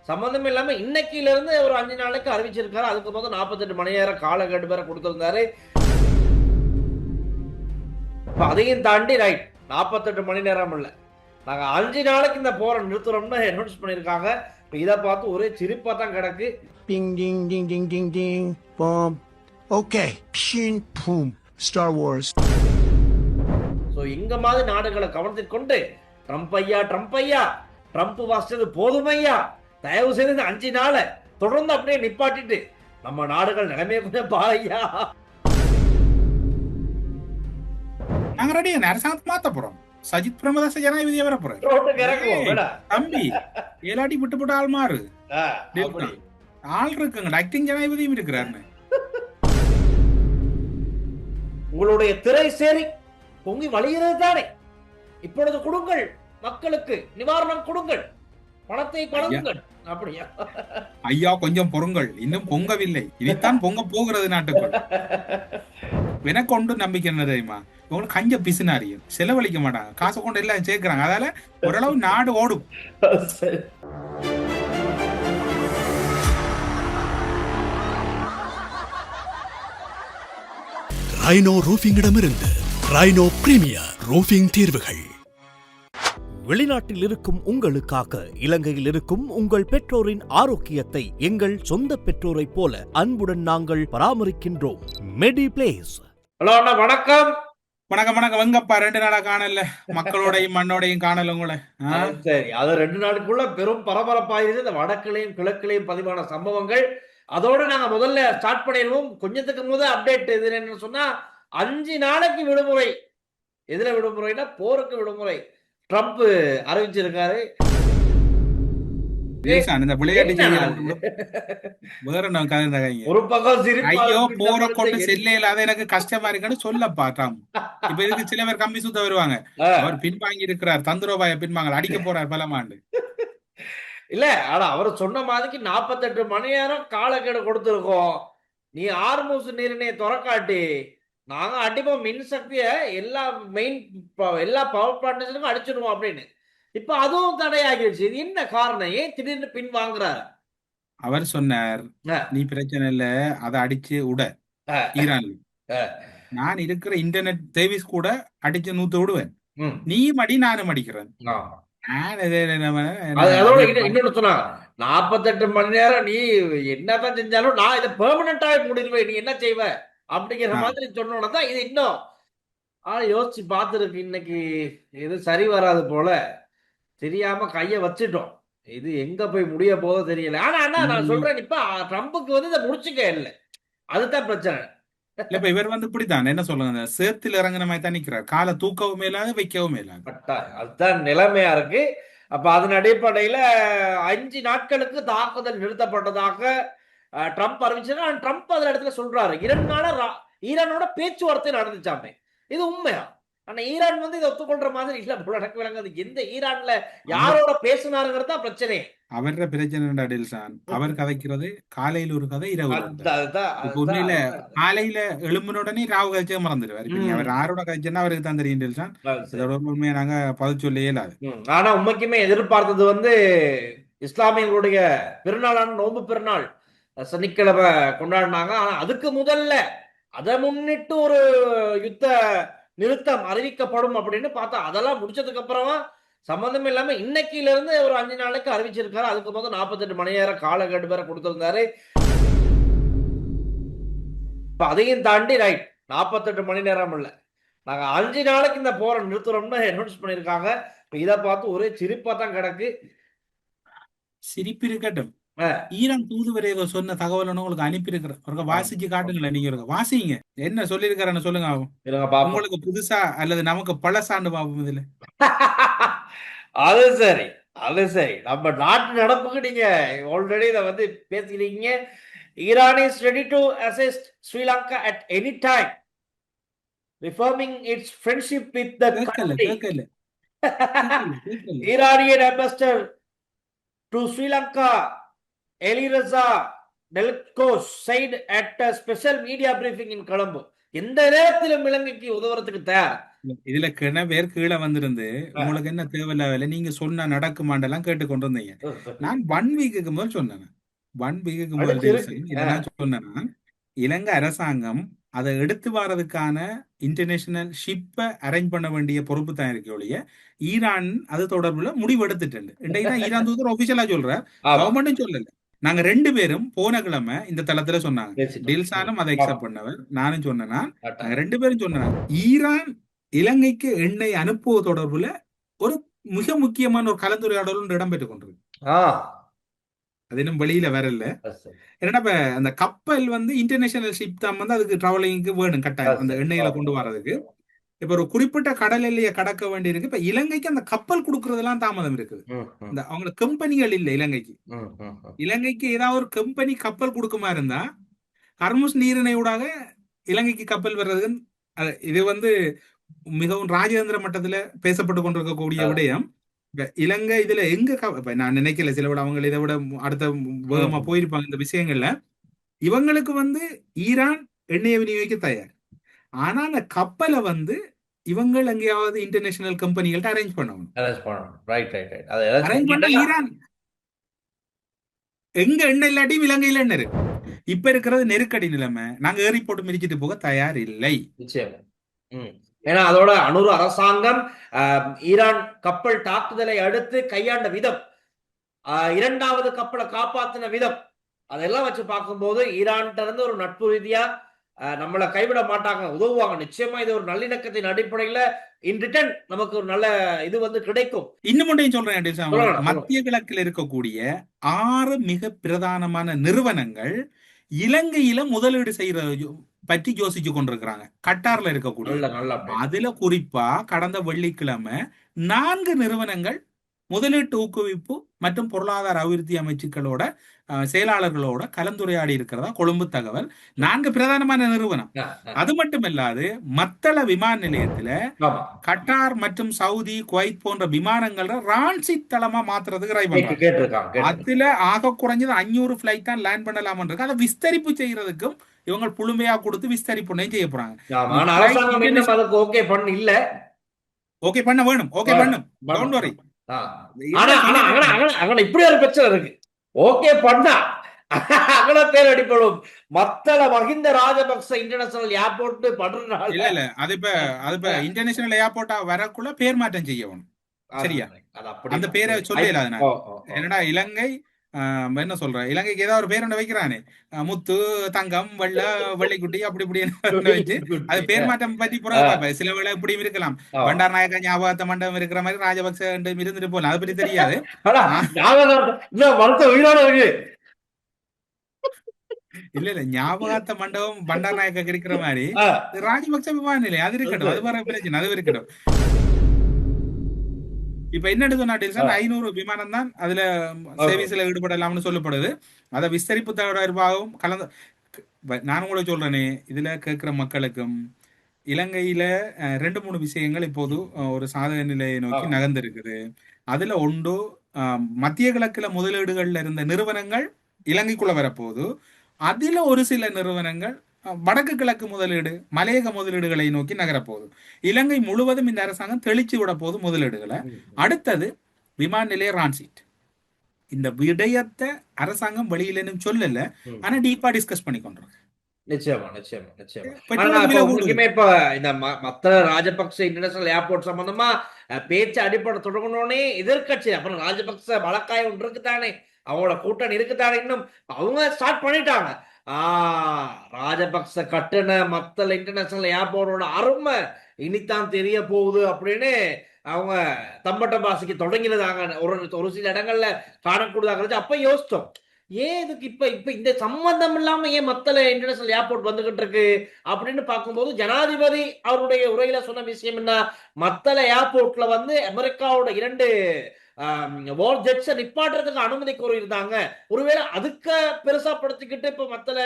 சம்பந்தம் இல்லாம இன்னைக்குல இருந்து ஒரு 5 நாளைக்கு அறிவிச்சிருக்காரு. அதுக்கு போது 48 மணி நேரம் காலக்கெடு வேற கொடுத்திருந்தாரு. அதையும் தாண்டி ரைட் 48 மணி நேரம் இல்ல, நாங்க 5 நாளைக்கு இந்த போரை நிறுத்துறோம்னு அனௌன்ஸ் பண்ணிருக்காங்க. இதை பார்த்து ஒரே சிரிப்பா தான் கிடக்கு. Ding ding ding ding ding ding. Boom. Okay. Pshin boom. Star Wars. So இங்க மாதிரி நாடுகளை கவனத்தில் கொண்டு ட்ரம்ப் ஐயா ட்ரம்ப் வாசிச்சது போதுமையா, தயவு செய்து இந்த 5 நாளை தொடர்ந்து அப்படியே நிப்பாட்டிட்டு நம்ம நாடுகள் நிலைமையை கொஞ்சம் பாருயா. நாங்க ரெடி அரசாங்கத்தை மாத்த போறோம். சஜித் பிரேமதாச ஜனாதிபதியா வர போறேன். தம்பி ஏலாட்டி விட்டு போட்டு ஆள் மாறு ஆள் இருக்குங்க. ஆக்டிங் ஜனாதிபதியும் இருக்கிறாருன்னு உங்களுடைய திரை சேரி பொங்கி வழிகிறது தானே. இப்பொழுது கொடுங்கள், மக்களுக்கு நிவாரணம் கொடுங்கள், பணத்தை வழங்குங்கள். அப்படியா ஐயா கொஞ்சம் பொருங்கள், இன்னும் பொங்கவில்லை, இனித்தான் பொங்க போகிறது நாட்டுக்குள். எனக்கு ஒன்று நம்பிக்கை என்ன தெரியுமா, உங்களுக்கு கஞ்ச பிசுனாரியும் செலவழிக்க மாட்டாங்க, காசை கொண்டு எல்லாம் சேர்க்கிறாங்க. அதால ஓரளவு நாடு ஓடும். ரைனோ ரூஃபிங்கிடமிருந்து ரைனோ பிரீமியர் ரூஃபிங் தீர்வுகள். வெளிநாட்டில் இருக்கும் உங்களுக்காக இலங்கையில் இருக்கும் உங்கள் பெற்றோரின் ஆரோக்கியத்தை எங்கள் சொந்த பெற்றோரை போல அன்புடன் நாங்கள் பராமரிக்கின்றோம். மெடி பிளேஸ். ஹலோ அண்ணா, வணக்கம். வணக்கம் வணக்கம். வெங்கப்பா 2 நாளா காணல, மக்களோடையும் மண்ணோடையும் காணல உங்களை. சரி, அது 2 நாளுக்குள்ள பெரும் பரபரப்பாயிருது. இந்த வடக்கிலையும் கிழக்கிலையும் பதிவான சம்பவங்கள். அதோட நாங்க முதல்ல ஸ்டார்ட் பண்ணிடுவோம். கொஞ்சத்துக்கு முதல் அப்டேட் இது என்னன்னு சொன்னா, 5 நாளைக்கு விடுமுறை. எதுல விடுமுறைனா போருக்கு விடுமுறை ட்ரம்ப் அறிவிச்சிருக்காரு. ஒரு பக்கம் ஐயோ போற கொண்டு செல்லையில அதை எனக்கு கஷ்டமா இருக்குன்னு சொல்லப்பா ட்ரம்ப். இப்ப இதுக்கு சில பேர் கம்மி சுத்த வருவாங்க. அவர் பின்வாங்கி இருக்கிறார், தந்திரோபாய பின்வாங்கல் அடிக்க போறார் பலமாண்டு. இல்ல, ஆனா அவர் சொன்ன மாதிரிக்கு 48 மணி நேரம் காலக்கெடு கொடுத்திருக்கோம். நீ ஆர்மூஸ் நீரிணையை துறக்காட்டி நாங்க அடிப்போம், மின்சக்திய எல்லா பவர் பிளான்டேஷனுக்கும் அடிச்சிடுவோம் அப்படின்னு. இப்ப அதுவும் தடையாகிடுச்சு. இது என்ன காரணம்? ஏன் திடீர்னு பின் வாங்குறாரு? அவர் சொன்னார், நீ பிரச்சனை இல்ல, அதை அடிச்சு உட ஈரான்ல. நான் இருக்கிற இன்டர்நெட் சர்வீஸ் கூட அடிச்சு நூத்து விடுவேன். நீ மடி நானும் அடிக்கிறேன். இன்னொன்னு சொன்னா, 48 மணி நேரம் நீ என்னதான் செஞ்சாலும் நான் இதை பெர்மனண்டாவே முடிடுவேன், நீ என்ன செய்வ அப்படிங்கிற மாதிரி சொன்னோம்னா இது இன்னும் யோசிச்சு பார்த்துருக்கு. இன்னைக்கு இது சரி வராது போல தெரியாம கைய வச்சுட்டோம். இது எங்க போய் முடிய போதோ தெரியல. ஆனா அண்ணா நான் சொல்றேன், இப்ப ட்ரம்புக்கு இதை முடிச்சுக்க இல்லை, அதுதான் பிரச்சனை. இப்ப இவர் இப்படித்தான் என்ன சொல்லுங்க, சேத்துல இறங்கின மாதிரி தான் நிக்கிறார். காலை தூக்கவும் மேலாது வைக்கவும் மேலாது. அதுதான் நிலைமையா இருக்கு. அப்ப அதன் அடிப்படையில 5 நாட்களுக்கு தாக்குதல் நிறுத்தப்பட்டதாக ட்ரம்ப் அறிவிச்சா. ட்ரம்ப் அதுல இடத்துல சொல்றாரு, 2 நாளா ஈரானோட பேச்சுவார்த்தை நடந்துச்சாமே. இது உண்மையா? ஆனா ஈரான் இதை ஒத்துக்கொள்ற மாதிரி இல்ல போல எனக்கு விளங்குது. எந்த ஈரான்ல யாரோட பேசினாருங்கிறது தான் பிரச்சனை. அவர பிரச்சனை அவர் கதைக்கிறது காலையில ஒரு கதை, இரவு உண்மையில காலையில எழும்பினுடனே ராவு கதைச்சே மறந்துடுவார். இப்ப அவர் யாரோட கதைச்சுன்னா அவருக்கு தான் தெரியும் டெல்சான். இதோட உண்மையை நாங்க பதில் சொல்ல இயலாது. ஆனா உண்மைக்குமே எதிர்பார்த்தது இஸ்லாமியர்களுடைய பெருநாளான நோன்பு பெருநாள் சனிக்கிழமை கொண்டாடினாங்க. ஆனா அதுக்கு முதல்ல அதை முன்னிட்டு ஒரு யுத்த நிறுத்தம் அறிவிக்கப்படும் அப்படின்னு பார்த்தா, அதெல்லாம் முடிச்சதுக்கு அப்புறமா சம்பந்தம் இல்லாம இன்னைக்குல இருந்து ஒரு 5 நாளைக்கு அறிவிச்சிருக்காரு. அதுக்கு போது 48 மணி நேரம் காலக்கெடு வேற கொடுத்திருந்தாரு. அதையும் தாண்டி ரைட் 48 மணி நேரம் இல்ல, நாங்க 5 நாளைக்கு இந்த போரை நிறுத்துறோம்னு அனௌன்ஸ் பண்ணிருக்காங்க. இதை பார்த்து ஒரே சிரிப்பா தான் கிடக்கு. சிரிப்பு இருக்கட்டும், ஈரான் தூதுவரை சொன்ன தகவல் உங்களுக்கு அனுப்பி இருக்கிற வாசிச்சு காட்டுங்களேன். நீங்க வாசிங்க, என்ன சொல்லியிருக்காருன்னு சொல்லுங்க. உங்களுக்கு புதுசா அல்லது நமக்கு பழசாண்டு பாப்போம் இதுல. அது சரி, அது சரி. நம்ம நாட்டு நடப்புக்கு நீங்க ஆல்ரெடி இதை பேசிக்கிறீங்க. Iran is ready to assist Sri Lanka at any time reforming its friendship with the country. Iranian ambassador to Sri Lanka Alireza Delkhosh said at a special media briefing in Colombo, எந்த நேரத்திலும் இலங்கைக்கு உதவுறதுக்கு தயார். இதுல பேர் கீழே வந்திருந்து உங்களுக்கு என்ன தேவையில்ல வேலை நீங்க சொன்னா நடக்குமாண்டெல்லாம் கேட்டு கொண்டு வந்தீங்க. நான் 1 வீக்குக்கு முதல் சொன்னேன். 1 வீக்குக்கு முதல் அடிச்சு இருக்கு. இதெல்லாம் சொன்னேன்னா இலங்கை அரசாங்கம் அதை எடுத்து வர்றதுக்கான இன்டர்நேஷனல் ஷிப்பை அரேஞ்ச் பண்ண வேண்டிய பொறுப்பு தான் இருக்கு ஒழிய ஈரான் அது தொடர்புல முடிவு எடுத்துட்டு இன்றைக்கு தான் ஈரான் தூதர் ஒபிஷியலா சொல்ற, ஆமா கவர்மெண்ட்டும் சொல்லல. நாங்க 2 பேரும் போன கிழமை இந்த தளத்துல சொன்னாங்க. பேசிட்டோம். டில்சானும் அதை அக்செப்ட் பண்ணவர், நானும் சொன்னேன்னா ஆட்டா. நாங்க 2 பேரும் சொன்னோம். ஈரான் இலங்கைக்கு எண்ணெய் அனுப்புவது தொடர்புல ஒரு மிக முக்கியமான ஒரு கலந்துரையாடல் ஒன்று இடம்பெற்றுக் கொண்டிருக்கு. ஆ அது இன்னும் வெளியில வரல. சரி. ஏன்னா இப்ப அந்த கப்பல் இன்டர்நேஷனல் ஷிப் தான் அதுக்கு டிராவலிங்க்கு வேணும் கட்டாயம் அந்த எண்ணெயில கொண்டு வர்றதுக்கு. இப்ப ஒரு குறிப்பிட்ட கடல் எல்லையை கடக்க வேண்டி இருக்கு. இப்ப இலங்கைக்கு அந்த கப்பல் கொடுக்கறதெல்லாம் தாமதம் இருக்குது. இந்த அவங்களுக்கு கம்பெனிகள் இல்லை இலங்கைக்கு. இலங்கைக்கு ஏதாவது ஒரு கம்பெனி கப்பல் கொடுக்குமா இருந்தா ஹர்முஸ் நீரிணை ஊடாக இலங்கைக்கு கப்பல் வர்றதுக்கு இது மிகவும் ராஜேந்திர மட்டத்துல பேசப்பட்டு கொண்டிருக்கக்கூடிய விடயம். இலங்கை இதுல எங்க இப்ப நான் நினைக்கல, சில விட அவங்க இதை விட அடுத்த வேகமா போயிருப்பாங்க இந்த விஷயங்கள்ல. இவங்களுக்கு ஈரான் எண்ணெயை விநியோகிக்க தயார். ஆனா அந்த கப்பலை இவங்க எங்கேயாவது இன்டர்நேஷனல் கம்பெனிகள்ட்ட அரேஞ்ச் பண்ணணும். அரேஞ்ச் பண்ண ஈரான் எங்க எண்ணெய் இல்லாட்டியும் இலங்கையில எண்ணெய் இருக்கு. இப்ப இருக்கிறது நெருக்கடி நிலைமை. நாங்க ஏறி போட்டு மிதிச்சிட்டு போக தயார் இல்லை. ஏன்னா அதோட அனுர அரசாங்கம் ஈரான் கப்பல் தாக்குதலை அடுத்து கையாண்ட விதம், 2வது கப்பலை காப்பாத்தின விதம், அதெல்லாம் வச்சு பார்க்கும்போது ஈரான்கிட்ட இருந்து ஒரு நட்பு ரீதியா நம்மளை கைவிட மாட்டாங்க, உதவுவாங்க. நிச்சயமா இது ஒரு நல்லிணக்கத்தின் அடிப்படையில இன் ரிட்டர்ன் நமக்கு ஒரு நல்ல இது கிடைக்கும். இன்னும் ஒன்றையும் சொல்றேன். மத்திய கிழக்கில் இருக்கக்கூடிய 6 மிக பிரதானமான நிறுவனங்கள் இலங்கையில முதலீடு செய்யறது பற்றி யோசிச்சு கொண்டிருக்கிறாங்க. கட்டார்ல இருக்கக்கூடிய அதுல குறிப்பா கடந்த வெள்ளிக்கிழமை 4 நிறுவனங்கள் முதலீட்டு ஊக்குவிப்பு மற்றும் பொருளாதார அபிவிருத்தி அமைச்சுக்களோட செயலாளர்களோட கலந்துரையாடி இருக்கிறதா கொழும்பு தகவல். 4 பிரதானமான நிறுவனம். அது மட்டுமல்லாது மத்தள விமான நிலையத்துல கட்டார் மற்றும் சவுதி, குவைத் போன்ற விமானங்கள ரான்சிட் தளமா மாத்துறதுக்கு ட்ரை பண்றாங்க. அதுல ஆக குறைஞ்சது 500 ஃபிளைட் தான் லேண்ட் பண்ணலாம் இருக்கு. அதை விஸ்தரிப்பு செய்யறதுக்கும் இவங்க புழுமையா கொடுத்து விஸ்தரிப்பு செய்ய போறாங்க. ஓகே பண்ண வேணும். ஓகே பண்ணும். Don't worry. இப்படி ஒரு பிரச்சனை இருக்கு. ஓகே பண்ணா அகல பேர் அடிப்படும். மத்தள மஹிந்த ராஜபக்ச இன்டர்நேஷனல் ஏர்போர்ட் பண்றதுனால இல்ல அது இப்ப இன்டர்நேஷனல் ஏர்போர்ட்டா வரக்குள்ள பேர் மாற்றம் செய்யணும். சரியா? அந்த பேரை சொல்லல. அதனால என்னடா இலங்கை என்ன சொல்ற, இலங்கைக்கு ஏதாவது ஒரு பேர் ஒன்று வைக்கிறானே, முத்து, தங்கம், வெள்ளைக்குட்டி அப்படி இப்படி வச்சு அது பேர் மாற்றம் பத்தி புறாங்க. சில வேளை இப்படியும் இருக்கலாம். பண்டார் நாயக்கா ஞாபகத்த மண்டபம் இருக்கிற மாதிரி ராஜபக்ச இருந்துட்டு போகலாம். அதை பத்தி தெரியாது. இல்ல ஞாபகத்த மண்டபம் பண்டார் நாயக்கா இருக்கிற மாதிரி ராஜபக்ச விமான நிலையம் அது இருக்கட்டும். அது வர பிரச்சனை, அது இருக்கட்டும். இப்ப என்ன சொன்னா 500 விமானம் தான் அதுல சர்வீஸ்ல ஈடுபடலாம்னு சொல்லப்படுது. அதை விஸ்தரிப்பு தொடர்பாகவும் கலந்து நான் கூட சொல்றேனே, இதுல கேட்கிற மக்களுக்கும் இலங்கையில 2-3 விஷயங்கள் இப்போது ஒரு சாதக நிலையை நோக்கி நகர்ந்திருக்குது. அதுல ஒன்று, மத்திய கிழக்குல முதலீடுகள்ல இருந்த நிறுவனங்கள் இலங்கைக்குள்ள வரப்போகுது. அதுல ஒரு சில நிறுவனங்கள் வடக்கு கிழக்கு முதலீடு, மலையக முதலீடுகளை நோக்கி நகரப்போகுது. இலங்கை முழுவதும் இந்த அரசாங்கம் தெளிச்சு விட போது முதலீடுகளை. அடுத்தது விமான நிலைய ரான்சிட். இந்த விடயத்தை அரசாங்கம் வெளியில சொல்லல, ஆனா டீப்பா டிஸ்கஸ் பண்ணி கொண்டிருக்கு. நிச்சயமா. இப்ப இந்த மத்த ராஜபக்ச இன்டர்நேஷனல் ஏர்போர்ட் சம்பந்தமா பேச்சு அடிப்படை தொடங்கணும்னே எதிர்கட்சி அப்புறம் ராஜபக்ச வழக்காய் ஒன்று இருக்குதானே, அவங்களோட கூட்டணி இருக்குதானே, இன்னும் அவங்க ஸ்டார்ட் பண்ணிட்டாங்க. ராஜபக்ச கட்டுன மத்தள இன்டர்நேஷனல் ஏர்போர்ட்டோட அருமை இனித்தான் தெரிய போகுது அப்படின்னு அவங்க தம்பட்ட பாசிக்கு தொடங்கினதாங்க. ஒரு சில இடங்கள்ல காணக்கூடியதாக. அப்ப யோசிச்சோம், ஏன் இதுக்கு இப்ப இந்த சம்பந்தம் இல்லாம ஏன் மத்தள இன்டர்நேஷனல் ஏர்போர்ட் வந்துகிட்டு இருக்கு அப்படின்னு பார்க்கும்போது, ஜனாதிபதி அவருடைய உரையில சொன்ன விஷயம் என்ன, மத்தள ஏர்போர்ட்ல அமெரிக்காவோட 2 வார் ஜெட்ஸை நிப்பாட்டுறதுக்கு அனுமதி கோரியிருந்தாங்க. ஒருவேளை அதுக்கு பெருசா படுத்திக்கிட்டு இப்ப மத்தள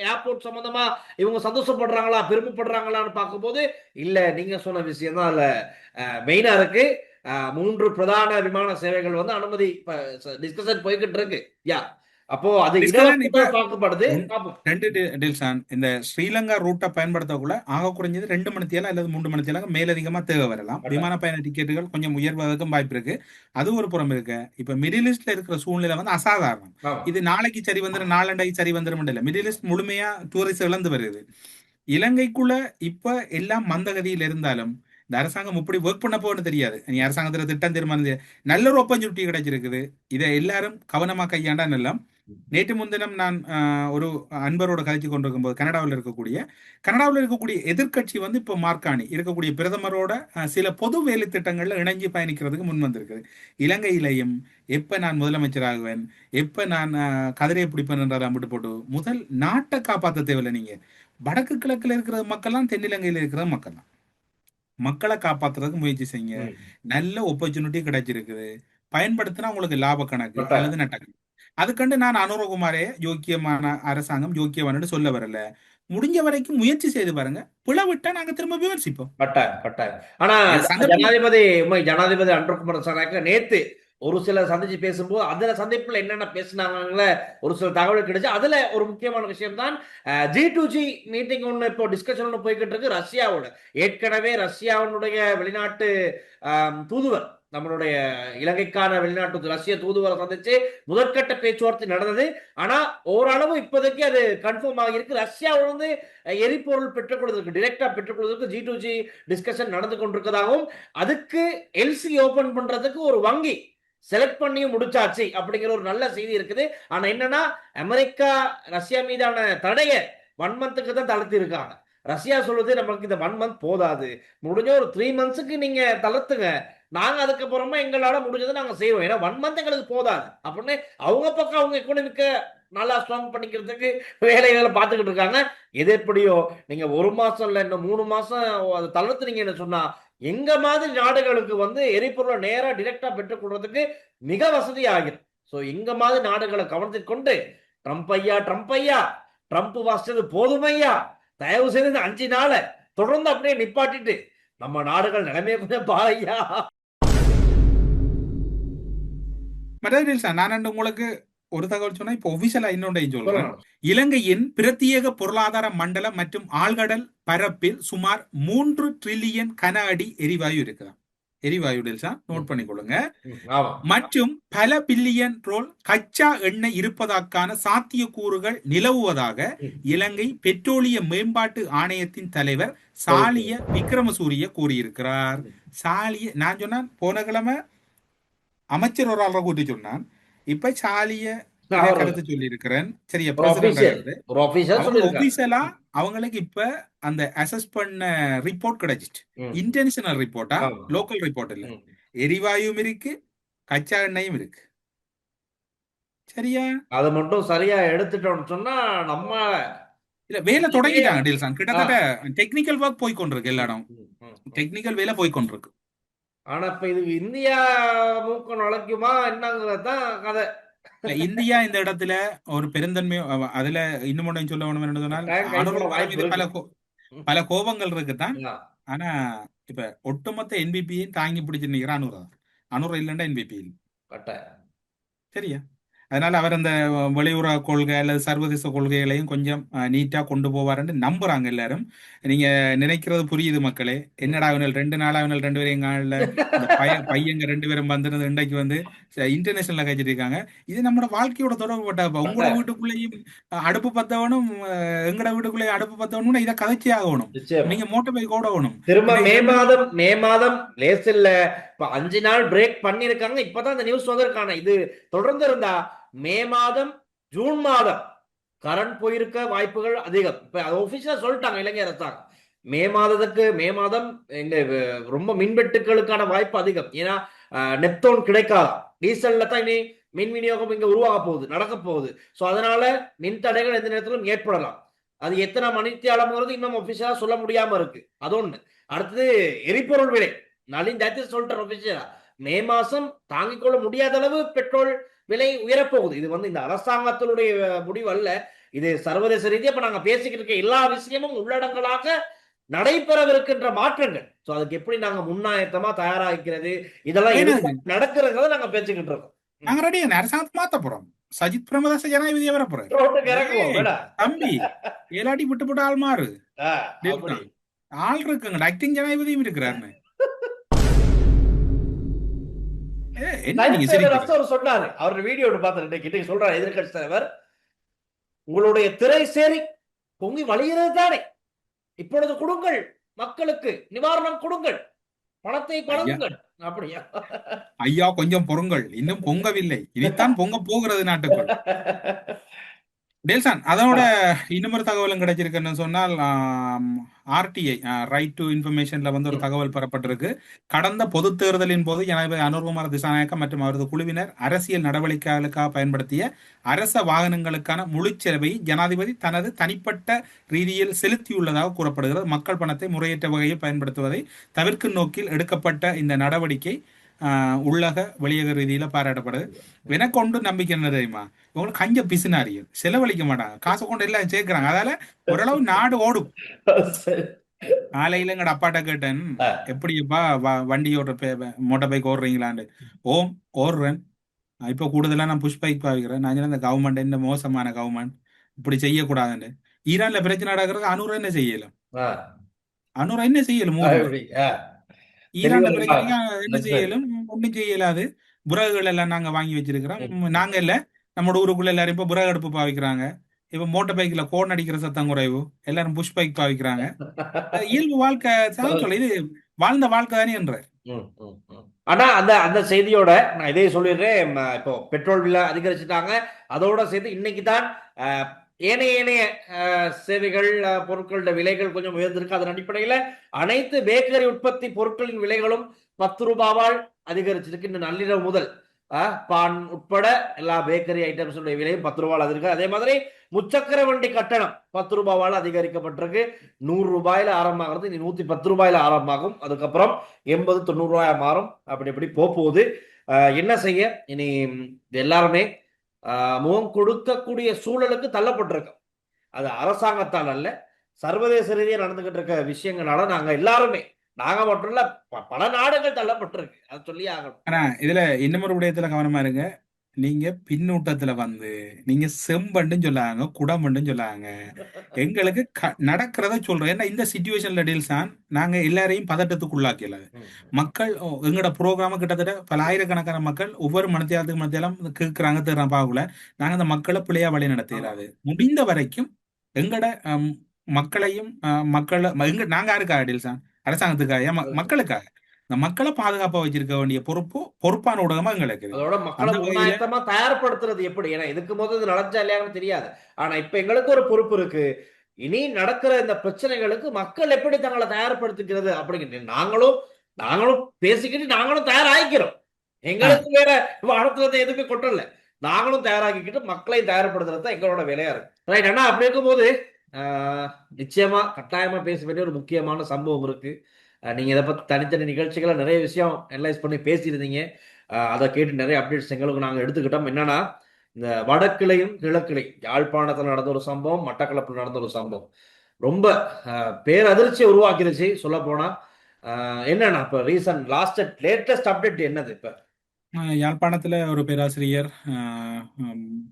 ஏர்போர்ட் சம்பந்தமா இவங்க சந்தோஷப்படுறாங்களா, பெருமைப்படுறாங்களான்னு பார்க்கும்போது இல்ல, நீங்க சொன்ன விஷயம் தான் அதுல மெயினா இருக்கு. 3 பிரதான விமான சேவைகள் அனுமதி டிஸ்கஷன் போய்கிட்டு இருக்கு. அப்போ அது டிஸ்கஷன் இப்ப இலவசமா பார்க்கப்படுது. உன்- பார்ப்போம். ரெண்டு டில்சான் இந்த ஸ்ரீலங்கா ரூட்டை பயன்படுத்தக்குள்ள ஆக குறைஞ்சது 2 மணித்தியால அல்லது 3 மணித்தியால மேலதிகமா தேவை வரலாம். விமான பயண டிக்கெட்டுகள் கொஞ்சம் உயர்வதற்கும் வாய்ப்பு இருக்கு. அது ஒரு புறம் இருக்கு. இப்ப மிடில் ஈஸ்ட்ல இருக்கிற சூழ்நிலை வந்து அசாதாரணம். ஆமா. இது நாளைக்கு சரி வந்துடும், நாளண்டைக்கு சரி வந்துடும் இல்ல. மிடில் ஈஸ்ட் முழுமையா டூரிஸ்ட் இழந்து வருது. இலங்கைக்குள்ள இப்ப எல்லாம் மந்தகதியில் இருந்தாலும் இந்த அரசாங்கம் இப்படி ஒர்க் பண்ண போன்னு தெரியாது. நீ அரசாங்கத்துல திட்டம் தீர்மானம் நல்ல ஒரு ஒப்பஞ்சுட்டி கிடைச்சிருக்குது. இதை எல்லாரும் கவனமா கையாண்டா நல்லம். நேற்று முன்தினம் நான் ஒரு அன்பரோட கதைச்சு கொண்டிருக்கும் போது கனடாவில் இருக்கக்கூடிய எதிர்க்கட்சி வந்து இப்போ மார்காணி இருக்கக்கூடிய பிரதமரோட சில பொது வேலை திட்டங்கள்ல இணைஞ்சு பயணிக்கிறதுக்கு முன் வந்திருக்குது. இலங்கையிலையும் எப்ப நான் முதலமைச்சராகுவேன், எப்ப நான் கதிரையை பிடிப்பேன் விட்டு போட்டு முதல் நாட்டை காப்பாற்ற தேவையில்லை. நீங்க வடக்கு கிழக்குல இருக்கிற மக்கள்லாம் தென்னிலங்கையில இருக்கிற மக்கள்லாம் மக்களை காப்பாத்துறதுக்கு முயற்சி செய்யுங்க. நல்ல ஆப்பர்ச்சுனிட்டி கிடைச்சிருக்குது, பயன்படுத்தினா உங்களுக்கு லாப கணக்கு அல்லது நட்டக்கு. அதுக்கண்டு நான் அனுரகுமாரே யோக்கியமான அரசாங்கம் யோக்கியவான்னு சொல்ல வரல. முடிஞ்ச வரைக்கும் முயற்சி செய்து பாருங்க. பிளவிட்டா நாங்க திரும்ப விமர்சிப்போம். கட்டாயம். ஆனா ஜனாதிபதி அனுரகுமார் சனாக்க நேத்து ஒரு சில சந்திச்சு பேசும்போது அதுல சந்திப்புல என்னென்ன பேசினாங்கள ஒரு சில தகவல் கிடைச்சு. அதுல ஒரு முக்கியமான விஷயம் தான் G2G மீட்டிங் ஒண்ணு இப்போ டிஸ்கஷன் ஒண்ணு போய்கிட்டு இருக்கு ரஷ்யாவோட. ஏற்கனவே ரஷ்யாவுடைய வெளிநாட்டு தூதுவர் நம்மளுடைய இலங்கைக்கான வெளிநாட்டு ரஷ்ய தூதுவரை சந்திச்சு முதற்கட்ட பேச்சுவார்த்தை நடந்தது. ஆனா ஓரளவு இப்போதைக்கு அது கன்ஃபார்ம் ஆகியிருக்கு. ரஷ்யாவில் வந்து எரிபொருள் பெற்றுக்கொள்வதற்கு டிரெக்டா பெற்றுக்கொள்வதற்கு G2G டிஸ்கஷன் நடந்து கொண்டிருக்கிறதாகவும் அதுக்கு எல்சி ஓபன் பண்றதுக்கு ஒரு வங்கி செலக்ட் பண்ணியும் முடிச்சாச்சு அப்படிங்கிற ஒரு நல்ல செய்தி இருக்குது. ஆனா என்னன்னா அமெரிக்கா ரஷ்யா மீதான தடையை 1 மந்த்துக்கு தான் தளர்த்தி இருக்காங்க. ரஷ்யா சொல்லுது நமக்கு இந்த 1 மந்த் போதாது, முடிஞ்ச ஒரு 3 மந்த்ஸுக்கு நீங்க தளர்த்துங்க, நாங்க அதுக்கப்புறமா எங்களால முடிஞ்சதை நாங்க செய்வோம், ஏன்னா 1 மந்த் எங்களுக்கு போதாது அப்படின்னு அவங்க பக்கம் அவங்க எக்கனாமிக்க நல்லா ஸ்ட்ராங் பண்ணிக்கிறதுக்கு வேலைகளை பார்த்துக்கிட்டு இருக்காங்க. எது எப்படியோ நீங்க 1 மாசம் இல்ல இன்னும் 3 மாசம் அதை தளர்த்துனீங்கன்னு சொன்னா எங்க மாதிரி நாடுகளுக்கு வந்து எரிபொருளை நேரா டிரெக்டா பெற்றுக் கொள்றதுக்கு மிக வசதி ஆகிடும். சோ எங்க மாதிரி நாடுகளை கவனத்தில் கொண்டு ட்ரம்ப் ஐயா ட்ரம்ப் வாசிச்சது போதுமையா, தயவு செய்து இந்த 5 நாளை தொடர்ந்து அப்படியே நிப்பாட்டிட்டு நம்ம நாடுகள் நிலைமையை கொஞ்சம் பாருயா. நான் உங்களுக்கு ஒரு தகவல் சொன்னா இப்ப ஒபிஷியலா இன்னொன்றையும் சொல்றேன். இலங்கையின் பிரத்யேக பொருளாதார மண்டலம் மற்றும் ஆழ்கடல் பரப்பில் சுமார் 3 டிரில்லியன் கன அடி எரிவாயு இருக்குதான். எரிவாயு டெல்சா நோட் பண்ணிக்கொள்ளுங்க. மற்றும் பல பில்லியன் ரோல் கச்சா எண்ணெய் இருப்பதற்கான சாத்தியக்கூறுகள் நிலவுவதாக இலங்கை பெட்ரோலிய மேம்பாட்டு ஆணையத்தின் தலைவர் சாலிய விக்ரமசூரிய கூறியிருக்கிறார். சாலிய நான் சொன்னான் போன கிழமை அமைச்சர் ஒரு ஆளை கூட்டி சொன்னான். இப்ப சாலிய கருத்து சொல்லி இருக்கிறேன். சரியா, ஆபீஷியலா அவங்களுக்கு இப்ப அந்த அசஸ் பண்ண ரிப்போர்ட் கிடைச்சிட்டு, இன்டர்நேஷனல் ரிப்போர்ட்டா லோக்கல் ரிப்போர்ட் இல்ல. எரிவாயும் இருக்கு, கச்சா எண்ணெயும் இருக்கு. சரியா, அதை மட்டும் சரியா எடுத்துட்டோம்னு சொன்னா நம்ம இல்ல வேலை தொடங்கிட்டாங்க டீல்சான். கிட்டத்தட்ட டெக்னிக்கல் ஒர்க் போய் கொண்டிருக்கு, எல்லா இடம் டெக்னிக்கல் வேலை போய் கொண்டிருக்கு. ஆனா இப்ப இது இந்தியா மூக்க நுழைக்குமா என்னங்கிறதான் கதை. இந்தியா இந்த இடத்துல ஒரு பெருந்தன்மை அதுல இன்னும் ஒன்றையும் சொல்ல வேணும் சொன்னால் பல கோபங்கள் இருக்குதான். ஆனா இப்ப ஒட்டுமொத்த என்பிபியும் தாங்கி பிடிச்சு நிக்கிற அனுரா இல்லைன்னா என்பிபி சரியா. அதனால அவர் அந்த வெளியுறவு கொள்கை அல்லது சர்வதேச கொள்கைகளையும் கொஞ்சம் நீட்டா கொண்டு போவாருன்னு நம்புறாங்க எல்லாரும். நீங்க நினைக்கிறது புரியுது மக்களே. என்னடா 2 நாளா 2 பேரும் எங்க பையங்க 2 பேரும் வந்துருந்து இன்றைக்கு வந்து இன்டர்நேஷனல்ல கழிச்சிட்டு இருக்காங்க. இது நம்மளோட வாழ்க்கையோட தொடர்புப்பட்ட உங்களோட வீட்டுக்குள்ளேயும் அடுப்பு பத்தவனும் எங்கட வீட்டுக்குள்ளேயும் அடுப்பு பத்தவனும் இதை கதைச்சி ஆகணும். நீங்க மோட்டர் பைக் ஓடணும். திரும்ப மே மாதம் லேஸ் இல்ல, இப்ப 5 நாள் பிரேக் பண்ணிருக்காங்க. இப்பதான் இந்த நியூஸ் வந்திருக்கான. இது தொடர்ந்து இருந்தா மே மாதம் ஜூன் மாதம் கரண்ட் போயிருக்க வாய்ப்புகள் அதிகம். இப்ப ஆபீஷியலா சொல்லிட்டாங்க இலங்கை அரசாங்கம். மே மாதம் எங்க ரொம்ப மின்வெட்டுகளுக்கான வாய்ப்பு அதிகம். ஏன்னா நெப்தோன் கிடைக்காதான், டீசல்ல தான் இனி மின் விநியோகம் இங்க உருவாக போகுது, நடக்க போகுது. சோ அதனால மின் தடைகள் எந்த நேரத்திலும் ஏற்படலாம். அது எத்தனை மணித்தியாலம்ங்கிறது இன்னும் ஆபீஷியலா சொல்ல முடியாம இருக்கு. அது ஒண்ணு. அடுத்தது எரிபொருள் விலை நளின் ஜாத்தி சொல்லிட்டார் ஆபீஷியலா. மே மாசம் தாங்கிக் கொள்ள முடியாத அளவு பெட்ரோல் விலை உயரப்போகுது. இது வந்து இந்த அரசாங்கத்தினுடைய முடிவு அல்ல, இது சர்வதேச ரீதியா இப்ப நாங்க பேசிக்கிட்டு இருக்க எல்லா விஷயமும் உள்ளடங்களாக நடைபெறவிருக்கின்ற மாற்றங்கள். சோ அதுக்கு எப்படி நாங்க முன்னாயத்தமா தயாராகிறது, இதெல்லாம் நடக்கிறத நாங்க பேசிக்கிட்டு இருக்கோம். நாங்க ரெடி அரசாங்கத்தை மாத்த போறோம். சஜித் பிரேமதாச ஜனாதிபதியா வரப்போறாரு. ரோட்டுக்கு இறக்குவோம் வேடா. தம்பி ஏலாட்டி விட்டு போட்டு ஆள் மாறு. ஆ, அப்படி ஆள் இருக்குங்க, ஆக்டிங் ஜனாதிபதியும் இருக்கிறாருன்னு. என்ன நீங்க லைஃப் சிரிக்கிறீங்க? அவர் சொன்னாரு. அவர் வீடியோ பார்த்து இன்னைக்கு சொல்றாரு எதிர்கட்சி தலைவர், உங்களுடைய திரை சேரி பொங்கி வழிகிறது தானே, இப்பொழுது கொடுங்கள், மக்களுக்கு நிவாரணம் கொடுங்கள், பணத்தை ஐயா வழங்குங்கள். அப்படியா? ஐயா கொஞ்சம் பொறுங்கள், இன்னும் பொங்கவில்லை, இனித்தான் பொங்க போகிறது நாட்டுக்குள். டேல்சான் அதோட இன்னொரு தகவலும் கிடைச்சிருக்குன்னு சொன்னால், ஆர்டிஐ ரைட் டு இன்ஃபர்மேஷன்ல வந்து ஒரு தகவல் பெறப்பட்டிருக்கு. கடந்த பொது தேர்தலின் போது ஜனாதிபதி அனுர்குமார் திசாநாயக்க மற்றும் அவரது குழுவினர் அரசியல் நடவடிக்கைகளுக்காக பயன்படுத்திய அரச வாகனங்களுக்கான முழு செலவை ஜனாதிபதி தனது தனிப்பட்ட ரீதியில் செலுத்தியுள்ளதாக கூறப்படுகிறது. மக்கள் பணத்தை முறையற்ற வகையில் பயன்படுத்துவதை தவிர்க்கும் நோக்கில் எடுக்கப்பட்ட இந்த நடவடிக்கை உள்ளக வெளியக ரீதியில பாராட்டப்படுது. எனக்கு ஒன்று நம்பிக்கை என்ன தெரியுமா, உங்களுக்கு கஞ்ச பிசுனாரியல் செலவழிக்க மாட்டாங்க, காசை கொண்டு எல்லாம் சேர்க்கிறாங்க, அதால ஓரளவு நாடு ஓடும். காலையில எங்கட அப்பாட்ட கேட்டேன், எப்படிப்பா வண்டி ஓடுற மோட்டார் பைக் ஓடுறீங்களான்னு. ஓம் ஓடுறேன், இப்போ கூடுதலா நான் புஷ் பைக் பாவிக்கிறேன். நான் சொன்னேன், இந்த கவர்மெண்ட் என்ன மோசமான கவர்மெண்ட், இப்படி செய்யக்கூடாதுன்னு. ஈரான்ல பிரச்சனை நடக்கிறது, அனூர் என்ன செய்யலாம், அனூர் என்ன செய்யலும், ஈரான்ல பிரச்சனைக்கு என்ன செய்யலும், ஒன்றும் செய்யலாது. புறகுகள் எல்லாம் நாங்க வாங்கி வச்சிருக்கிறோம். நாங்க இல்ல, நம்மளோட ஊருக்குள்ள எல்லாரும் இப்ப புறகு அடுப்பு பாவிக்கிறாங்க. இப்ப மோட்டார் பைக்ல கோன் அடிக்கிற சத்தம் குறைவு, எல்லாரும் புஷ் பைக் பாவிக்கிறாங்க. இயல்பு வாழ்க்கை சொல்ல, இது வாழ்ந்த வாழ்க்கை தானே என்ற. ஆனா அந்த அந்த செய்தியோட நான் இதே சொல்லிடுறேன். இப்போ பெட்ரோல் விலை அதிகரிச்சுட்டாங்க, அதோட சேர்த்து இன்னைக்கு தான் ஏனைய சேவைகள் பொருட்களோட விலைகள் கொஞ்சம் உயர்ந்திருக்கு. அதன் அடிப்படையில் அனைத்து பேக்கரி உற்பத்தி பொருட்களின் விலைகளும் 10 ரூபாவால் அதிகரிச்சிருக்கு. இன்னும் நள்ளிரவு முதல் பான் உட்பட எல்லா பேக்கரி ஐட்டம்ஸ் விலையும் 10 ரூபாய் அதிகரிக்கு. அதே மாதிரி முச்சக்கர வண்டி கட்டணம் 10 ரூபாவால் அதிகரிக்கப்பட்டிருக்கு. 100 ரூபாயில ஆரம்பமாகிறது, இனி 110 ரூபாயில ஆரம்பமாகும். அதுக்கப்புறம் 80-90 ரூபாயா மாறும். அப்படி இப்படி போகுது. என்ன செய்ய, இனி எல்லாருமே முகம் கொடுக்கக்கூடிய சூழலுக்கு தள்ளப்பட்டிருக்கு. அது அரசாங்கத்தால் அல்ல, சர்வதேச ரீதியாக நடந்துகிட்டு இருக்க விஷயங்களால நாங்க எல்லாருமே, நாங்க மட்டும் இல்ல, பல நாடுகள் தள்ளப்பட்டிருக்கு. அது சொல்லி ஆகணும். ஆனா இதுல இன்னொரு விடயத்துல கவனமா இருங்க. நீங்க பின்னூட்டத்துல வந்து நீங்க செம்பண்டுன்னு சொல்லாங்க, குடம்பண்டுன்னு சொல்லாங்க. எங்களுக்கு நடக்கிறத சொல்றோம். ஏன்னா இந்த சிச்சுவேஷன்ல டீல்ஸான் நாங்க எல்லாரையும் பதட்டத்துக்கு உள்ளாக்கல. மக்கள் எங்களோட ப்ரோக்ராம கிட்டத்தட்ட பல ஆயிரக்கணக்கான மக்கள் ஒவ்வொரு மனத்தியாலத்துக்கு மத்தியாலும் கேட்கிறாங்க, தேர்றான் பாக்கல. நாங்க அந்த மக்களை பிள்ளையா வழி நடத்திடாது. முடிந்த வரைக்கும் எங்கட மக்களையும் மக்களை நாங்க யாருக்காக டீல்ஸான், அரசாங்கத்துக்காக, மக்களுக்காக, இந்த மக்களை பாதுகாப்பா வச்சிருக்க வேண்டிய பொறுப்பான ஊடகமா எங்களுக்கு. அதோட மக்களை முன்னாயத்தமா தயார்படுத்துறது எப்படி? ஏன்னா இதுக்கு முதல் நடந்தா இல்லையான்னு தெரியாது. ஆனா இப்ப எங்களுக்கு ஒரு பொறுப்பு இருக்கு. இனி நடக்கிற இந்த பிரச்சனைகளுக்கு மக்கள் எப்படி தங்களை தயார்படுத்திக்கிறது அப்படிங்கிற நாங்களும் பேசிக்கிட்டு நாங்களும் தயாராகிக்கிறோம். எங்களுக்கு வேற வானத்துல எதுவுமே கொட்டல, நாங்களும் தயாராகிக்கிட்டு மக்களையும் தயார்படுத்துறது தான் எங்களோட வேலையா இருக்கு. ரைட் அண்ணா, அப்படி இருக்கும்போது நிச்சயமா கட்டாயமா பேச வேண்டிய ஒரு முக்கியமான சம்பவம் இருக்கு. நீங்க இதை பத்தி தனித்தனி நிகழ்ச்சிகளை நிறைய விஷயம் அனலைஸ் பண்ணி பேசியிருந்தீங்க. அதை கேட்டு நிறைய அப்டேட்ஸ் எங்களுக்கு நாங்கள் எடுத்துக்கிட்டோம். என்னன்னா, இந்த வடக்கிளையும் கிழக்கிளையும் யாழ்ப்பாணத்தில் நடந்த ஒரு சம்பவம், மட்டக்களப்பில் நடந்த ஒரு சம்பவம் ரொம்ப பேரதிர்ச்சியை உருவாக்கிருச்சு. சொல்ல போனா என்னன்னா, இப்ப லேட்டஸ்ட் அப்டேட் என்னது? இப்ப யாழ்ப்பாணத்துல ஒரு பேராசிரியர்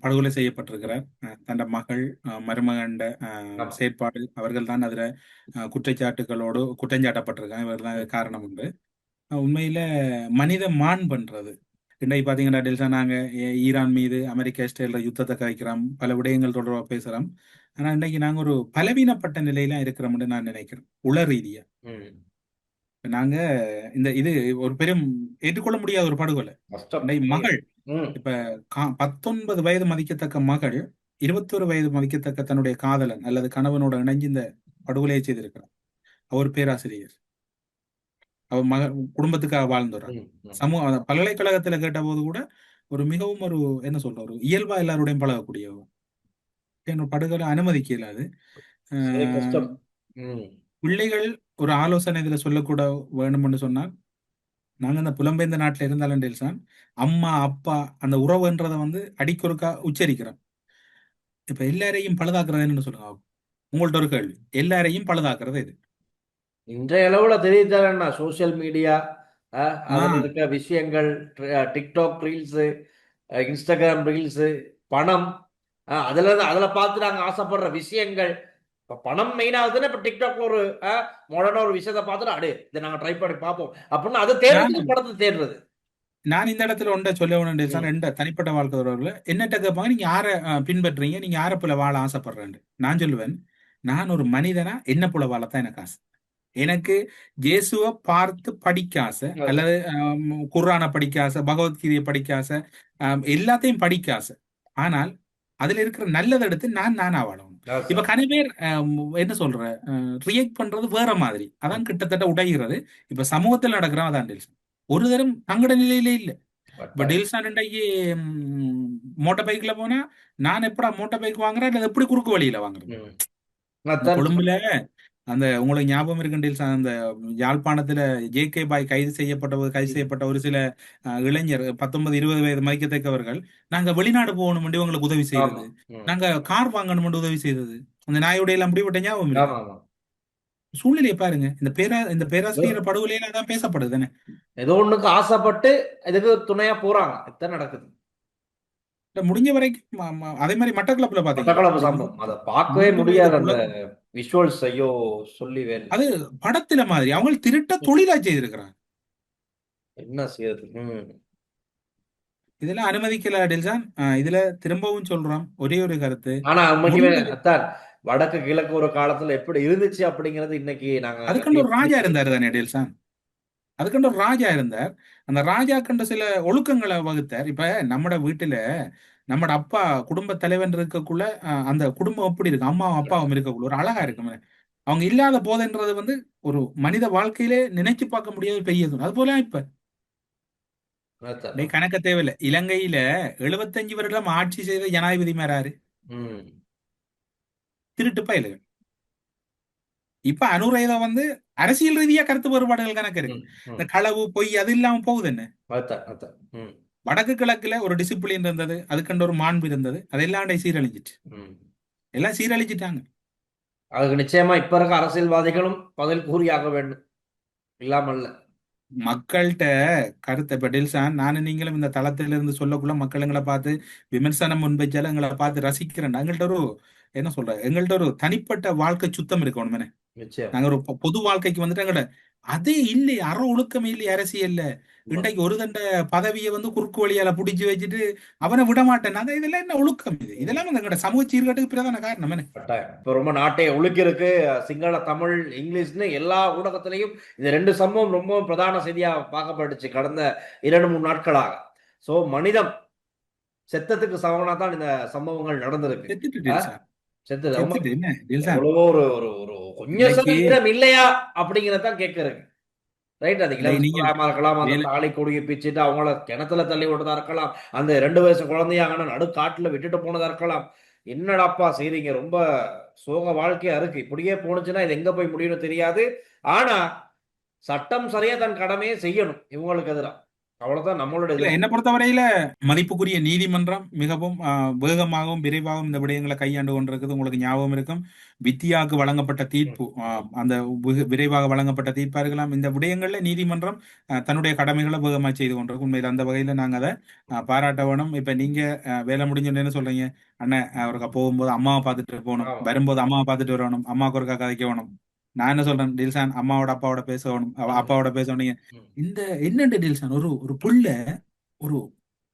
படுகொலை செய்யப்பட்டிருக்கிறார். தன் மகள் மருமகண்ட செயற்பாடு அவர்கள் தான் அதுல குற்றச்சாட்டுகளோடு குற்றஞ்சாட்டப்பட்டிருக்காங்க. இவர் தான் காரணம் உண்டு. உண்மையில மனித மான் பண்றது. இன்னைக்கு பாத்தீங்கன்னா டெல்சா, நாங்க ஈரான் மீது அமெரிக்கா இஸ்ரேல் யுத்தத்தை கழிக்கிறோம், பல விடயங்கள் தொடர்பாக பேசுறோம். ஆனா இன்னைக்கு நாங்க ஒரு பலவீனப்பட்ட நிலையில இருக்கிறோம்னு நான் நினைக்கிறேன். உள ரீதியா நாங்க இது ஒரு பெரும் ஏற்றுக்கொள்ள முடியாத ஒரு படுகொலை. மகள் இப்ப 19 வயது மதிக்கத்தக்க மகள் 21 வயது மதிக்கத்தக்க தன்னுடைய காதலன் அல்லது கணவனோட இணைஞ்சு இந்த படுகொலையை செய்திருக்கிறார். அவர் பேராசிரியர், அவர் குடும்பத்துக்காக வாழ்ந்துறார். சமூக பல்கலைக்கழகத்துல கேட்ட போது கூட ஒரு மிகவும் ஒரு என்ன சொல்ற ஒரு இயல்பா எல்லாரோடையும் பழகக்கூடியவர். படுகொலை அனுமதிக்க இயலாது. பிள்ளைகள் ஒரு ஆலோசனை இதுல சொல்லக்கூட வேணும்னு சொன்னால், நாங்க அந்த புலம்பெயர்ந்த நாட்டுல இருந்தாலும் டெல்சான், அம்மா அப்பா அந்த உறவுன்றதை வந்து அடிக்கொருக்கா உச்சரிக்கிறோம். இப்ப எல்லாரையும் பழுதாக்குறது என்னன்னு சொல்லுங்க. உங்கள்ட்ட ஒரு கேள்வி, எல்லாரையும் பழுதாக்குறது இது இன்றைய அளவுல தெரியுதாண்ணா? சோசியல் மீடியா அதுல இருக்க விஷயங்கள், டிக்டாக் ரீல்ஸ், இன்ஸ்டாகிராம் ரீல்ஸ், பணம், அதுல பார்த்து நாங்க ஆசைப்படுற விஷயங்கள். இப்ப பணம் மெயின் ஆகுதுன்னா இப்ப டிக்டாக்ல ஒரு மாடர்னா ஒரு விஷயத்த பார்த்துட்டு அடே இதை நாங்க ட்ரை பண்ணி பார்ப்போம் அப்படின்னு அதை நான் தேடுறதுக்கு படத்தை தேடுறது. நான் இந்த இடத்துல ஒன்றை சொல்ல வேணும் சார். ரெண்டு தனிப்பட்ட வாழ்க்கை உறவுல என்னட்ட கேட்பாங்க, நீங்க யாரை பின்பற்றுறீங்க, நீங்க யாரை போல வாழ ஆசைப்படுறேன். நான் சொல்லுவேன், நான் ஒரு மனிதனா என்ன போல வாழத்தான் எனக்கு ஆசை. எனக்கு இயேசுவை பார்த்து படிக்க ஆசை, அல்லது குர்ஆனை படிக்க ஆசை, பகவத்கீதையை படிக்க ஆசை, எல்லாத்தையும் படிக்க ஆசை. ஆனால் அதுல இருக்கிற நல்லதை எடுத்து நானா வாழணும். இப்ப கன பேர் என்ன சொல்ற ரியாக்ட் பண்றது வேற மாதிரி, அதான் கிட்டத்தட்ட உடைகிறது. இப்ப சமூகத்தில் நடக்கிறோம் அதான் டெல்சன். ஒரு தரம் தங்கட நிலையிலே இல்ல. இப்ப டெல்சன் இன்றைக்கு மோட்டார் பைக்ல போனா, நான் எப்படா மோட்டார் பைக் வாங்குறேன், இல்லை எப்படி குறுக்கு வழியில வாங்குறேன். கொழும்புல அந்த உங்களுக்கு ஞாபகம் இருக்கு, அந்த யாழ்ப்பாணத்துல ஜே.கே. பாய் கைது செய்யப்பட்ட ஒரு சில இளைஞர் 19-20 வயது மதிக்கத்தக்கவர்கள், நாங்க வெளிநாடு போகணும் இவங்களுக்கு உதவி செய்தது, நாங்க கார் வாங்கணும் உதவி செய்தது, அந்த நாயோடைய எல்லாம் முடிவட்ட ஞாபகம் இருக்கு. சூழ்நிலையை பாருங்க. இந்த பேராசிரியர் படுகொலையில அதான் பேசப்படுது தானே. ஏதோ ஒண்ணுக்கு ஆசைப்பட்டு இதுக்கு துணையா போறாங்க. இதான் நடக்குது. முடிஞ்ச வரைக்கும் அதே மாதிரி மட்டக்களப்புல பாத்தீங்கன்னா சம்பவம் அதை பார்க்கவே முடியாது. அந்த விஷுவல்ஸ் ஐயோ சொல்லி வேணும். அது படத்துல மாதிரி அவங்க திருட்ட தொழிலா செய்திருக்கிறாங்க. என்ன செய்யறது? இதெல்லாம் அனுமதிக்கல டெல்சான். இதுல திரும்பவும் சொல்றோம் ஒரே ஒரு கருத்து. ஆனா வடக்கு கிழக்கு ஒரு காலத்துல எப்படி இருந்துச்சு அப்படிங்கறது இன்னைக்கு நாங்க அதுக்கண்டு ஒரு ராஜா இருந்தாரு தானே டெல்சான். அதுக்கண்டு ஒரு ராஜா இருந்தார். அந்த ராஜா கண்ட சில ஒழுக்கங்களை வகுத்தார். இப்ப நம்மட வீட்டுல நம்மட அப்பா குடும்ப தலைவன் இருக்கக்குள்ள அந்த குடும்பம் எப்படி இருக்கு, அம்மாவும் அப்பாவும் இருக்கக்குள்ள ஒரு அழகா இருக்குமே. அவங்க இல்லாத போதுன்றது ஒரு மனித வாழ்க்கையிலே நினைச்சு பார்க்க முடியாத பெரியது. அது போல இப்ப கணக்க தேவையில்லை. இலங்கையில 75 வருடம் ஆட்சி செய்த ஜனாதிபதி மேராரு திருட்டு பயலுகள். இப்ப அனுரேதம் அரசியல் ரீதியா கருத்து வேறுபாடுகள் கணக்கு இருக்கு. இந்த களவு பொய் அது இல்லாம போகுது என்ன. வடக்கு கிழக்குல ஒரு டிசிப்ளின் இருந்தது, அதுக்கண்டு ஒரு மாண்பு இருந்தது, அதெல்லாம் சீரழிஞ்சிட்டு எல்லாம் சீரழிச்சிட்டாங்க. அதுக்கு நிச்சயமா இப்ப இருக்க அரசியல்வாதிகளும் பதில் கூறியாக வேண்டும். இல்லாமல்ல மக்கள்கிட்ட கருத்தை இப்ப டெல்சான் நானும் நீங்களும் இந்த தளத்தில இருந்து சொல்லக்குள்ள மக்கள் எங்களை பார்த்து விமர்சனம் முன்வைச்சாலும் எங்களை பார்த்து ரசிக்கிறேன். எங்கள்கிட்ட ஒரு என்ன சொல்ற, எங்கள்கிட்ட ஒரு தனிப்பட்ட வாழ்க்கை சுத்தம் இருக்கணும். நாங்க ஒரு பொது வாழ்க்கைக்கு எங்கள்கிட்ட அதே இல்லை, அற ஒழுக்கமே இல்லை அரசியல்ல. இன்றைக்கு ஒரு தண்ட பதவியை குறுக்கு வழியால புடிச்சு வச்சுட்டு அவனை விட மாட்டேன். இதெல்லாம் என்ன ஒழுக்கம்? இதெல்லாம் எங்களோட சமூக சீர்கேட்டுக்கு பிரதான காரணம். இப்ப ரொம்ப நாட்டை ஒழுக்கி இருக்கு. சிங்கள, தமிழ், இங்கிலீஷ்னு எல்லா ஊடகத்திலையும் இந்த 2 சம்பவம் ரொம்ப பிரதான செய்தியா பார்க்கப்பட்டுச்சு கடந்த 2-3 நாட்களாக. சோ மனிதம் செத்தத்துக்கு சமனா தான் இந்த சம்பவங்கள் நடந்திருக்கு. கொஞ்சம் இல்லையா அப்படிங்கறதான் கேட்கறேன். ரைட், அது இளமா இருக்கலாம், அந்த தாலி கொடியை பிச்சுட்டு அவங்கள கிணத்துல தள்ளி விட்டதா இருக்கலாம், அந்த 2 வயசு குழந்தையாக நடு காட்டுல விட்டுட்டு போனதா இருக்கலாம். என்னடாப்பா செய்றீங்க? ரொம்ப சோக வாழ்க்கையா இருக்கு. இப்படியே போனுச்சுன்னா இது எங்க போய் முடியும்னு தெரியாது. ஆனா சட்டம் சரியா தன் கடமையை செய்யணும் இவங்களுக்கு எதிராக. அவ்வளவுதான் நம்மளுடைய. என்ன பொறுத்தவரையில மதிப்புக்குரிய நீதிமன்றம் மிகவும் வேகமாகவும் விரைவாகவும் இந்த விடயங்களை கையாண்டு கொண்டிருக்குது. உங்களுக்கு ஞாபகம் இருக்கும், வித்தியாவுக்கு வழங்கப்பட்ட தீர்ப்பு அந்த விரைவாக வழங்கப்பட்ட தீர்ப்பா இருக்கலாம். இந்த விடயங்கள்ல நீதிமன்றம் தன்னுடைய கடமைகளை வேகமா செய்து கொண்டிருக்கு. உண்மையில் அந்த வகையில நாங்க அதை பாராட்ட வேணும். இப்ப நீங்க வேலை முடிஞ்சோன்னு என்ன சொல்றீங்க? அண்ணன் அவருக்கு போகும்போது அம்மாவை பார்த்துட்டு போகணும், வரும்போது அம்மாவை பார்த்துட்டு வரணும், அம்மாவுக்கு ஒருக்கா கதைக்க வேணும். நான் என்ன சொல்றேன் டில்சான், அம்மாவோட அப்பாவோட பேசணும், அப்பாவோட பேசணும். இந்த என்னண்டு டில்சான், ஒரு புள்ள ஒரு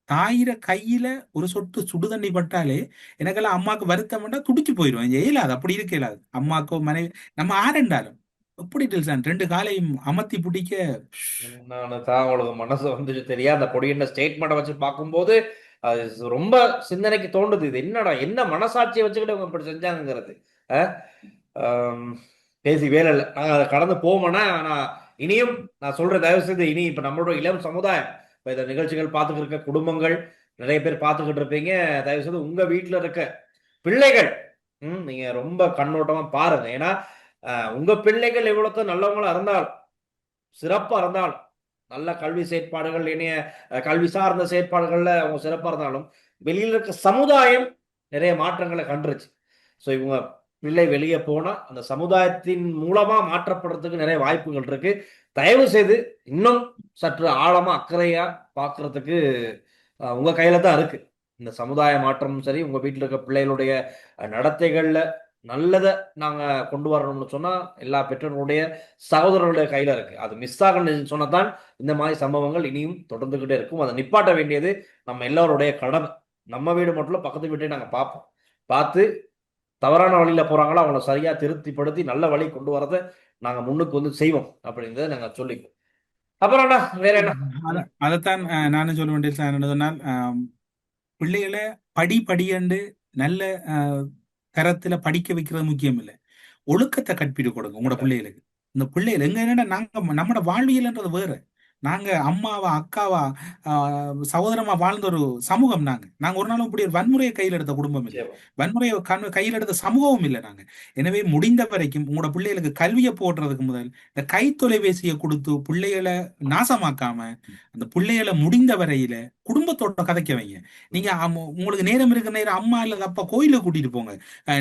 தாயிர கையில ஒரு சொட்டு சுடுதண்ணி பட்டாலே எனக்கெல்லாம் அம்மாவுக்கு வருத்தம் துடிச்சு போயிடும். இயலாது, அப்படி இருக்க இயலாது. அம்மாக்கோ மனைவி நம்ம ஆரண்டாலும் எப்படி டில்சான் 2 காலையும் அமர்த்தி பிடிக்க அவங்களுக்கு மனசு தெரியா. அந்த பொடியின ஸ்டேட்மெண்ட் வச்சு பார்க்கும்போது அது ரொம்ப சிந்தனைக்கு தோண்டுது. இது என்னடா, என்ன மனசாட்சியை வச்சுக்கிட்டு அவங்க இப்படி செஞ்சாங்கிறது. பேசி வேலை இல்லை, நாங்கள் அதை கடந்து போவோம்னா. நான் இனியும் நான் சொல்றேன், தயவு செய்து இனி இப்ப நம்மளோட இளம் சமுதாயம், இப்ப இந்த நிகழ்ச்சிகள் பார்த்துக்கிட்டு இருக்க குடும்பங்கள் நிறைய பேர் பார்த்துக்கிட்டு இருப்பீங்க. தயவு செய்து உங்க வீட்டுல இருக்க பிள்ளைகள் நீங்க ரொம்ப கண்ணோட்டமா பாருங்க. ஏன்னா உங்க பிள்ளைகள் எவ்வளவு நல்லவங்களா இருந்தாலும், சிறப்பா இருந்தாலும், நல்ல கல்வி செயற்பாடுகள், இனிய கல்வி சார்ந்த செயற்பாடுகள்ல அவங்க சிறப்பா இருந்தாலும், வெளியில இருக்க சமுதாயம் நிறைய மாற்றங்களை கண்டுருச்சு. ஸோ இவங்க பிள்ளை வெளியே போனா அந்த சமுதாயத்தின் மூலமா மாற்றப்படுறதுக்கு நிறைய வாய்ப்புகள் இருக்கு. தயவு செய்து இன்னும் சற்று ஆழமா அக்கறையா பாக்குறதுக்கு உங்க கையில தான் இருக்கு. இந்த சமுதாய மாற்றமும் சரி, உங்க வீட்டில் இருக்க பிள்ளைகளுடைய நடத்தைகள்ல நல்லதை நாங்க கொண்டு வரணும்னு சொன்னா எல்லா பெற்றோர்களுடைய சகோதரர்களுடைய கையில இருக்கு. அது மிஸ் ஆகணும்னு சொன்னதான் இந்த மாதிரி சம்பவங்கள் இனியும் தொடர்ந்துகிட்டே இருக்கும். அதை நிப்பாட்ட வேண்டியது நம்ம எல்லாருடைய கடமை. நம்ம வீடு மட்டும் இல்ல, பக்கத்து வீட்டையும் நாங்க பார்ப்போம். பார்த்து தவறான வழியில போறாங்களோ அவங்கள சரியா திருப்திப்படுத்தி நல்ல வழி கொண்டு வரத நாங்க முன்னுக்கு வந்து செய்வோம் அப்படின்றத நாங்க சொல்லிக்குவோம். அப்புறம் என்ன வேற என்ன? அதைத்தான் நானும் சொல்ல வேண்டியது என்னன்னு சொன்னால், பிள்ளைகளை படியண்டு நல்ல தரத்துல படிக்க வைக்கிறது முக்கியம் இல்லை, ஒழுக்கத்தை கற்பிட்டு கொடுங்க உங்களோட பிள்ளைகளுக்கு. இந்த பிள்ளைகள் எங்க என்னன்னா, நாங்க நம்மட வாழ்வியல்ன்றது வேற. நாங்க அம்மாவா அக்காவா சகோதரமா வாழ்ந்த ஒரு சமூகம். நாங்க ஒரு நாளும் இப்படி ஒரு வன்முறையை கையில் எடுத்த குடும்பம் இல்லை, வன்முறையை கையில் எடுத்த சமூகமும் இல்லை நாங்க. எனவே முடிந்த வரைக்கும் உங்களோட பிள்ளைகளுக்கு கல்வியை போடுறதுக்கு முதல் இந்த கை தொலைபேசியை கொடுத்து பிள்ளைகளை நாசமாக்காம அந்த பிள்ளைகளை முடிந்த வரையில குடும்பத்தோட கதைக்க வைங்க. நீங்க உங்களுக்கு நேரம் இருக்கிற நேரம் அம்மா அல்லது அப்பா கோயிலுக்கு கூட்டிட்டு போங்க,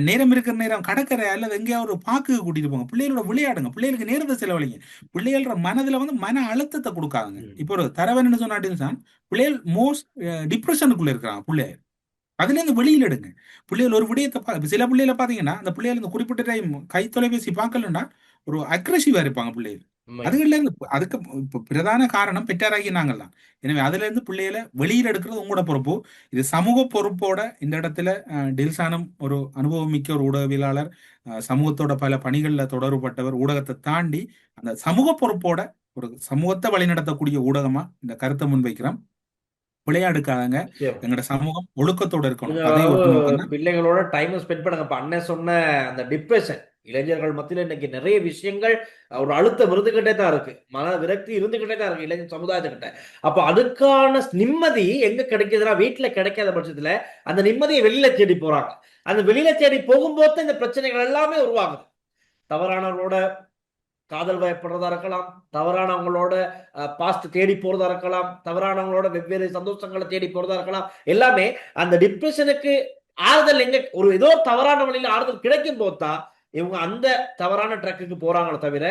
நேரம் இருக்கிற நேரம் கடற்கரை அல்லது எங்கேயாவது ஒரு பார்க்கு கூட்டிட்டு போங்க, பிள்ளைகளோட விளையாடுங்க, பிள்ளைகளுக்கு நேரத்தை செலவழிங்க. பிள்ளைகளோட மனதுல வந்து மன அழுத்தத்தை கொடுக்காங்க. இப்போ ஒரு தரவன்னு சொன்னாட்டின்னு பிள்ளைகள் மோஸ்ட் டிப்ரெஷனுக்குள்ள இருக்கிறாங்க. பிள்ளைகள் அதுல இருந்து வெளியில எடுங்க. பிள்ளைகள் ஒரு விடயத்தை சில பிள்ளைகளை பாத்தீங்கன்னா அந்த பிள்ளைகள் இந்த குறிப்பிட்ட டைம் கை தொலைபேசி பார்க்கலன்னா ஒரு அக்ரெசிவா இருப்பாங்க பிள்ளைகள். அதுல இருந்து அதுக்கு பிரதான காரணம் பெற்றாராகி நாங்கள் தான். எனவே அதுல இருந்து பிள்ளைகளை வெளியில எடுக்கிறது உங்களோட பொறுப்பு. இது சமூக பொறுப்போட இந்த இடத்துல டில்சானும் ஒரு அனுபவமிக்க ஒரு ஊடகவியலாளர், சமூகத்தோட பல பணிகள்ல தொடர்புபட்டவர், ஊடகத்தை தாண்டி அந்த சமூக பொறுப்போட ஒரு சமூகத்தை வழிநடத்தக்கூடிய ஊடகமா இந்த கருத்தை முன்வைக்கிறோம். விளையாடுக்காதங்க, எங்களோட சமூகம் ஒழுக்கத்தோட இருக்கணும். பிள்ளைகளோட டைம் ஸ்பெண்ட் பண்ணுங்க. இப்ப அண்ணன் சொன்ன அந்த டிப்ரெஷன் இளைஞர்கள் மத்தியில இன்னைக்கு நிறைய விஷயங்கள் ஒரு அழுத்தம் இருந்துகிட்டே தான் இருக்கு, மன விரக்தி இருந்துகிட்டே தான் இருக்கு இளைஞர் சமுதாயத்துக்கிட்ட. அப்ப அதுக்கான நிம்மதி எங்க கிடைக்குதுன்னா வீட்டுல கிடைக்காத பட்சத்துல அந்த நிம்மதியை வெளியில தேடி போறாங்க. அந்த வெளியில தேடி போகும்போது இந்த பிரச்சனைகள் எல்லாமே உருவாகுது. தவறானவர்களோட காதல் வயப்படுறதா இருக்கலாம், தவறானவங்களோட பாஸ்ட் தேடி போறதா இருக்கலாம், தவறானவங்களோட வெவ்வேறு சந்தோஷங்களை தேடி போறதா இருக்கலாம். எல்லாமே அந்த டிப்ரெஷனுக்கு ஆறுதல் எங்க ஒரு ஏதோ தவறான வழியில ஆறுதல் கிடைக்கும் போதுதான் இவங்க அந்த தவறான ட்ரக்குக்கு போறாங்களே தவிர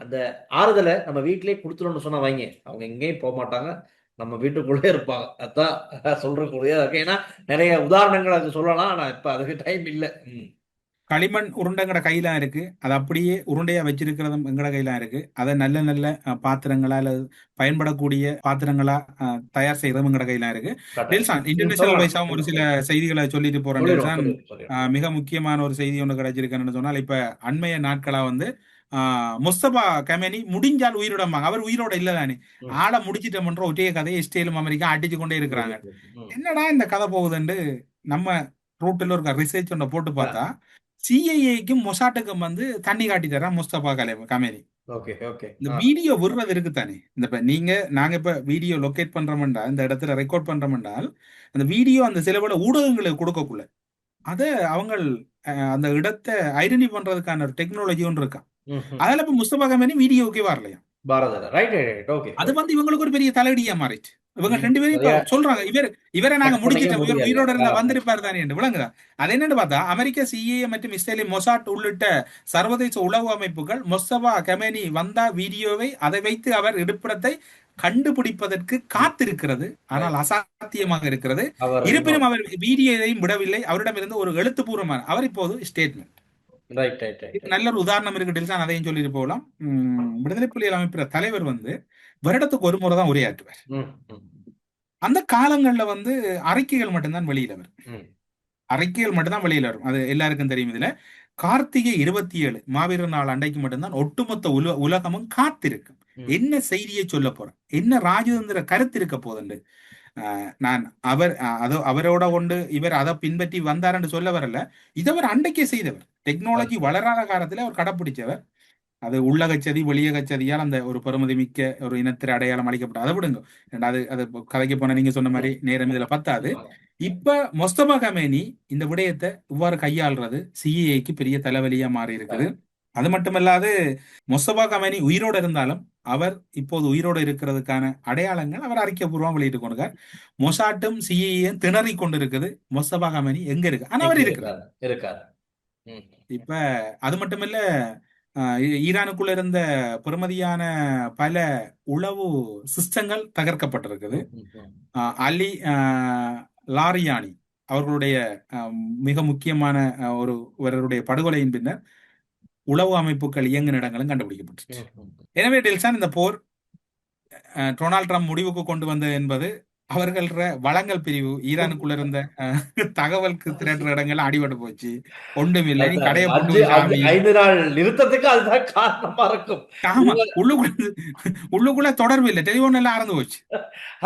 அந்த ஆறுதலை நம்ம வீட்டிலேயே கொடுத்துருன்னு சொன்னா வைங்க, அவங்க எங்கேயும் போக மாட்டாங்க, நம்ம வீட்டுக்குள்ளே இருப்பாங்க. அதான் சொல்றக்கூடிய இருக்கு. ஏன்னா நிறைய உதாரணங்கள் அது சொல்லலாம், ஆனா இப்ப அதுக்கு டைம் இல்லை. களிமண் உருண்டைங்கட கையில இருக்கு, அது அப்படியே உருண்டையா வச்சிருக்கிறதும் எங்கட கையில இருக்கு. அதை நல்ல நல்ல பாத்திரங்களா அல்லது பயன்படக்கூடிய பாத்திரங்களா தயார் செய்யறதும் எங்கட கையில இருக்கு. டெல்சான் இன்டர்நேஷனல் வைஸாவும் ஒரு சில செய்திகளை சொல்லிட்டு போறேன். டெல்சான் மிக முக்கியமான ஒரு செய்தி ஒன்று கிடைச்சிருக்கேன்னு சொன்னால், இப்ப அண்மைய நாட்களா வந்து முஸ்தபா கமேனி முடிஞ்சால் உயிரிடம்பாங்க. அவர் உயிரோட இல்லதானே, ஆளை முடிச்சிட்டோம்ன்ற ஒரே கதையை இஸ்ரேலும் அமெரிக்கா அடிச்சு கொண்டே இருக்கிறாங்க. என்னடா இந்த கதை போகுதுன்னு நம்ம ரூட்ல ஒரு ரிசர்ச் ஒன்றை போட்டு பார்த்தா சிஐஏக்கும் மொசாட்டுக்கும் வந்து தண்ணி காட்டி தரான் முஸ்தபா கமேனி. இந்த வீடியோ விடுறது இருக்குத்தானே, இந்த நாங்க இப்ப வீடியோ லொகேட் பண்றோம்டா, இந்த இடத்துல ரெக்கார்ட் பண்றோம்னால் அந்த வீடியோ அந்த சில வேளை ஊடகங்களுக்கு கொடுக்கக்குள்ள அத அவங்க அந்த இடத்தை ஐடென்டி பண்றதுக்கான ஒரு டெக்னாலஜி ஒன்று இருக்கா. அதுல இப்ப முஸ்தபா கமேனி வீடியோக்கே வரலையா. அது வந்து இவங்களுக்கு ஒரு பெரிய தலையடியா மாறிச்சு. இவங்க ரெண்டு பேரும் சொல்றாங்க, இவரை நாங்க முடிச்சிட்டோம், இவர் உயிரோட இருந்தா வந்திருப்பாரு தானே என்று விளங்குதா. அது என்னன்னு பார்த்தா அமெரிக்க சிஏஏ மற்றும் இஸ்ரேலி மொசாட் உள்ளிட்ட சர்வதேச உளவு அமைப்புகள் முஸ்தபா கமேனி வந்தா வீடியோவை அதை வைத்து அவர் இருப்பிடத்தை கண்டுபிடிப்பதற்கு காத்திருக்கிறது. ஆனால் அசாத்தியமாக இருக்கிறது. இருப்பினும் அவர் வீடியோவையும் விடவில்லை. அவரிடமிருந்து ஒரு எழுத்துப்பூர்வமான அவர் இப்போது ஸ்டேட்மெண்ட். நல்ல ஒரு உதாரணம் இருக்கு டெல்சான், அதையும் சொல்லிட்டு போகலாம். விடுதலை புலிகள் அமைப்பிற தலைவர் வந்து வருடத்துக்கு ஒரு முறை தான் உரையாற்றுவார். அந்த காலங்கள்ல வந்து அறிக்கைகள் மட்டும்தான் வெளியில வரும், அறிக்கைகள் மட்டும்தான் வெளியில வரும். அது எல்லாருக்கும் தெரியும். இதுல கார்த்திகை 27 மாவீரர் நாள் அன்றைக்கு மட்டும்தான் ஒட்டுமொத்த உலகமும் காத்திருக்கும். என்ன செய்தியை சொல்ல போறேன், என்ன ராஜதந்திர கருத்து இருக்க போதுண்டு. நான் அவரோட கொண்டு இவர் அதை பின்பற்றி வந்தார் சொல்ல வரல. இதவர் அன்றைக்கே செய்தவர். டெக்னாலஜி வளராத காலத்துல அவர் கடைப்பிடிச்சவர். அது உள்ளகச்சதி வெளியகச்சதியால் அந்த ஒரு பெருமதி மிக்க ஒரு இனத்திர அடையாளம் அளிக்கப்பட்ட. அதை விடுங்க, அது கதைக்கு போன நீங்க சொன்ன மாதிரி நேரம் இதுல பத்தாது. இப்ப முஸ்தபா கமேனி இந்த விடயத்தை இவ்வாறு கையாள்றது சிஏஏக்கு பெரிய தலைவலியா மாறி இருக்குது. அது மட்டுமல்லாது முஸ்தபா கமேனி உயிரோடு இருந்தாலும் அவர் இப்போது உயிரோடு இருக்கிறதுக்கான அடையாளங்கள் அவர் அறிக்கைப்பூர்வம் வெளியிட்டு கொண்டு மொசாட்டும் சிஏஏயும் திணறி கொண்டு இருக்குது. முஸ்தபா கமேனி எங்க இருக்கு, ஆனா அவர் இருக்கிறார். இப்ப அது மட்டுமில்ல, ஈரானுக்குள்ள இருந்த பெருமதியான பல உளவு சிஸ்டங்கள் தகர்க்கப்பட்டிருக்குது. லாரியானி அவர்களுடைய மிக முக்கியமான ஒருவருடைய படுகொலையின் பின்னர் உளவு அமைப்புகள் இயங்கும் இடங்களும் கண்டுபிடிக்கப்பட்டுச்சு. எனவே டெல்சான் இந்த போர் டொனால்ட் ட்ரம்ப் முடிவுக்கு கொண்டு வந்தது என்பது அவர்கள வளங்கள் பிரிவு ஈரானுக்குள்ள இருந்த தகவலுக்கு திரட்டுற இடங்கள் அடிபட்டு போச்சு. ஒன்றும் இல்லை, கடையை 5 நாள் நிறுத்தத்துக்கு அதுதான் காரணமா இருக்கும். ஆமா, உள்ளுக்குள்ள தொடர்பு இல்லை, டெலிபோன் எல்லாம் ஆரந்து போச்சு.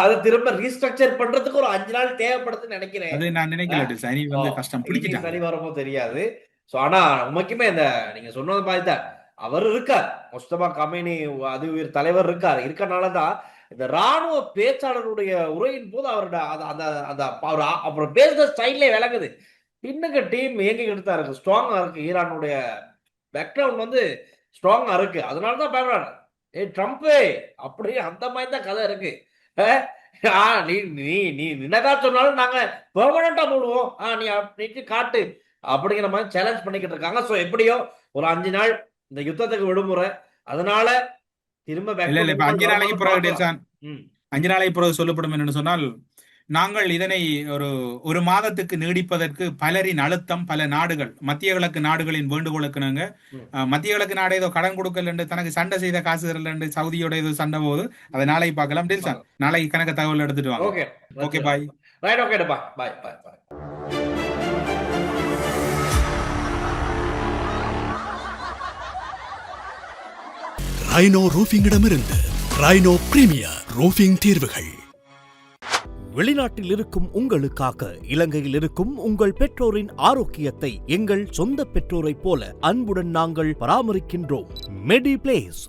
அதை திரும்ப ரீஸ்ட்ரக்சர் பண்றதுக்கு ஒரு 5 நாள் தேவைப்படுதுன்னு நினைக்கிறேன். அது நான் நினைக்கல, சனி வந்து கஷ்டம் பிடிக்கிட்டாங்க. சனி வரமோ தெரியாது. சோ ஆனா உண்மைக்குமே இந்த நீங்க சொன்னது மாதிரி தான் அவர் இருக்கார், முஸ்தபா கமேனி அது தலைவர் இருக்கனாலதான் இந்த ராணுவ பேச்சாளருடைய உரையின் போது அவரோட அப்புறம் பேசுற ஸ்டைல்லே விளங்குது. பின்னுக்கு டீம் இயங்கிக்கிட்டு தான் இருக்கு, ஸ்ட்ராங்கா இருக்கு. ஈரானுடைய பேக்ரவுண்ட் வந்து ஸ்ட்ராங்கா இருக்கு. அதனாலதான் பயப்படுறாங்க, ட்ரம்ப்பே அப்படி அந்த மாதிரி தான் கதை இருக்கு. நீ என்னதான் சொன்னாலும் நாங்க பெர்மனண்டா மூடுவோம், நீ அப்படி காட்டு அப்படிங்கிற மாதிரி சேலஞ்ச் பண்ணிக்கிட்டு இருக்காங்க. சோ எப்படியோ ஒரு 5 நாள் இந்த யுத்தத்துக்கு விடுமுறை, அதனால திரும்ப 5 நாளைக்கு பிறகு சொல்லப்படும் என்னன்னு சொன்னால், நாங்கள் இதனை ஒரு மாதத்துக்கு நீடிப்பதற்கு பலரின் அழுத்தம், பல நாடுகள், மத்திய கிழக்கு நாடுகளின் வேண்டுகோளுக்கு நாங்க மத்திய கிழக்கு நாடு ஏதோ கடன் கொடுக்கல, தனக்கு சண்டை செய்த காசு தரல, சவுதியோட ஏதோ சண்டை போகுது, அதை நாளைக்கு பார்க்கலாம். டெல்சான் நாளைக்கு கணக்கு தகவல் எடுத்துட்டு வாங்க. Okay bye. Right, okay bye bye bye bye. Rhino ரூஃபிங்கிடமிருந்து ரைனோ பிரீமியர் ரூஃபிங் தீர்வுகள். வெளிநாட்டில் இருக்கும் உங்களுக்காக இலங்கையில் இருக்கும் உங்கள் பெற்றோரின் ஆரோக்கியத்தை எங்கள் சொந்த பெற்றோரைப் போல அன்புடன் நாங்கள் பராமரிக்கின்றோம். மெடி பிளேஸ்